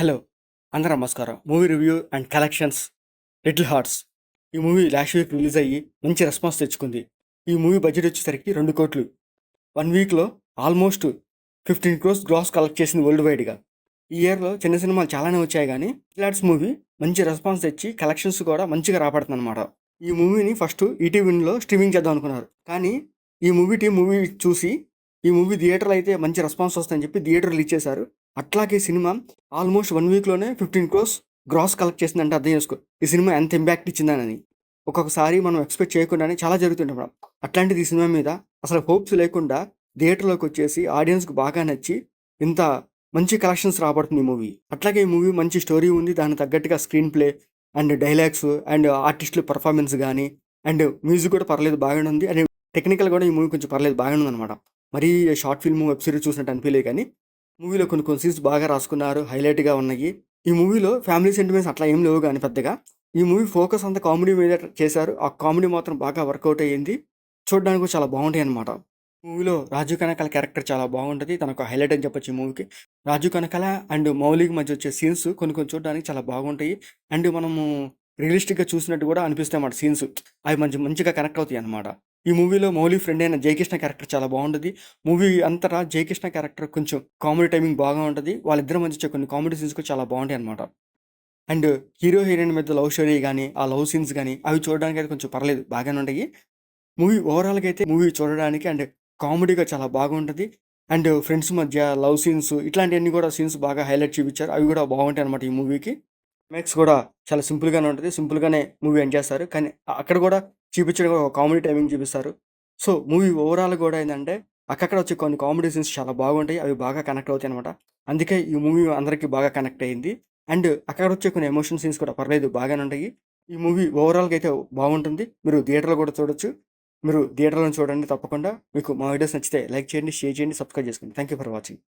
Hello! అందరూ నమస్కారం. Movie review and collections 'little hearts' ఈ మూవీ లాస్ట్ వీక్ రిలీజ్ అయ్యి మంచి రెస్పాన్స్ తెచ్చుకుంది. ఈ మూవీ బడ్జెట్ వచ్చేసరికి 2,00,00,000. 1 వీక్‌లో ఆల్మోస్ట్ 15 క్రోర్స్ గ్రాస్ కలెక్ట్ చేసింది వరల్డ్ వైడ్‌గా. ఈ ఇయర్‌లో చిన్న సినిమాలు చాలానే వచ్చాయి గానీ 'లిటిల్ హార్ట్స్' మూవీ మంచి రెస్పాన్స్ తెచ్చి కలెక్షన్స్ కూడా మంచిగా రాబడుతుందన్నమాట. ఈ మూవీని ఫస్ట్ ఈటీవీలో స్ట్రీమింగ్ చేద్దాం అనుకున్నారు. కానీ ఈ మూవీ టీమ్ మూవీ చూసి ఈ మూవీ థియేటర్‌లో అయితే మంచి రెస్పాన్స్ వస్తుందని చెప్పి థియేటర్ రిలీజ్ చేశారు. అట్లాగే సినిమా ఆల్మోస్ట్ 1 వీక్‌లోనే 15 క్రోర్స్ గ్రాస్ కలెక్ట్ చేసిందంటే అర్థం చేసుకో ఈ సినిమా ఎంత ఇంపాక్ట్ ఇచ్చిందనని. ఒక్కొక్కసారి మనం ఎక్స్‌పెక్ట్ చేయకుండానే చాలా జరుగుతుంటాయి మేడం. అట్లాంటిది ఈ సినిమా మీద అసలు హోప్స్ లేకుండా థియేటర్‌లోకి వచ్చేసి ఆడియన్స్‌కి బాగా నచ్చి ఇంత మంచి కలెక్షన్స్ రాబడుతుంది ఈ మూవీ. అట్లాగే ఈ మూవీ మంచి స్టోరీ ఉంది. దానికి తగ్గట్టుగా screen play and dialogues and ఆర్టిస్టుల పెర్ఫార్మెన్స్ గానీ అండ్ మ్యూజిక్ కూడా పర్లేదు బాగానే ఉంది. అండ్ టెక్నికల్ కూడా ఈ మూవీ కొంచెం పర్లేదు బాగానే ఉందన్నమాట. మరీ షార్ట్ ఫిల్మ్, వెబ్ సిరీస్ చూసినట్టు అనిపియలేదు కానీ మూవీలో కొన్ని కొన్ని సీన్స్ బాగా రాసుకున్నారు. హైలైట్‌గా ఉన్నాయి. ఈ మూవీలో ఫ్యామిలీ సెంటిమెంట్స్ అట్లా ఏం లేవు గానీ పెద్దగా. ఈ మూవీ ఫోకస్ అంతా కామెడీ మీద చేశారు. ఆ కామెడీ మాత్రం బాగా వర్కౌట్ అయ్యింది. చూడడానికి కూడా చాలా బాగుంటాయన్నమాట. మూవీలో రాజీవ్ కనకాల క్యారెక్టర్ చాలా బాగుంటది. తనొక హైలైట్ అని చెప్పొచ్చు ఈ మూవీకి. రాజీవ్ కనకాల అండ్ మౌలికి మధ్య వచ్చే సీన్స్ కొన్ని కొన్ని చూడడానికి చాలా బాగుంటాయి. అండ్ మనము రియలిస్టిక్‌గా చూసినట్టు కూడా అనిపిస్తాయన్నమాట సీన్స్. అవి మంచిగా కనెక్ట్ అవుతాయన్నమాట. ఈ మూవీలో మౌలి ఫ్రెండ్ అయిన జయకృష్ణ క్యారెక్టర్ చాలా బాగుంటది. మూవీ అంతటా జయకృష్ణ క్యారెక్టర్ కొంచెం కామెడీ టైమింగ్ బాగా ఉంటది. వాళ్ళిద్దరి మధ్య వచ్చే కొన్ని కామెడీ సీన్స్ కూడా చాలా బాగుంటాయన్నమాట. అండ్ హీరో, హీరోయిన్ మధ్య లవ్ స్టోరీ గానీ, ఆ లవ్ సీన్స్ గానీ అవి చూడడానికైతే కొంచెం పర్లేదు బాగానే ఉంటాయి. మూవీ ఓవరాల్‌గా అయితే మూవీ చూడడానికి అండ్ కామెడీగా చాలా బాగుంటది. అండ్ ఫ్రెండ్స్ మధ్య లవ్ సీన్స్ ఇట్లాంటియన్నీ కూడా సీన్స్ బాగా హైలైట్ చూపిచ్చారు. అవి కూడా బాగుంటాయన్నమాట ఈ మూవీకి. క్లైమాక్స్ కూడా చాలా సింపుల్‌గానే ఉంటది. సింపుల్‌గానే మూవీ ఎండ్ చేస్తారు. కానీ అక్కడ కూడా చూపిచ్చడం ఒక కామెడీ టైమింగ్ చూపిస్తారు. సో, మూవీ ఓవరాల్ కూడా ఏందంటే అక్కడక్కడ వచ్చే కొన్ని కామెడీ సీన్స్ చాలా బాగుంటాయి. అవి బాగా కనెక్ట్ అవుతాయన్నమాట. అందుకే ఈ మూవీ అందరికి బాగా కనెక్ట్ అయింది. అండ్ అక్కడ వచ్చే కొన్ని ఎమోషన్ సీన్స్ కూడా పర్లేదు బాగానే ఉంటాయి. ఈ మూవీ ఓవరాల్‌గా అయితే బాగుంటుంది. మీరు థియేటర్‌లో కూడా చూడొచ్చు. మీరు థియేటర్‌లో చూడండి తప్పకుండా. మీకు మా వీడియోస్ నచ్చితే లైక్ చేయండి, షేర్ చేయండి, సబ్స్క్రైబ్ చేసుకోండి. Thank you for watching.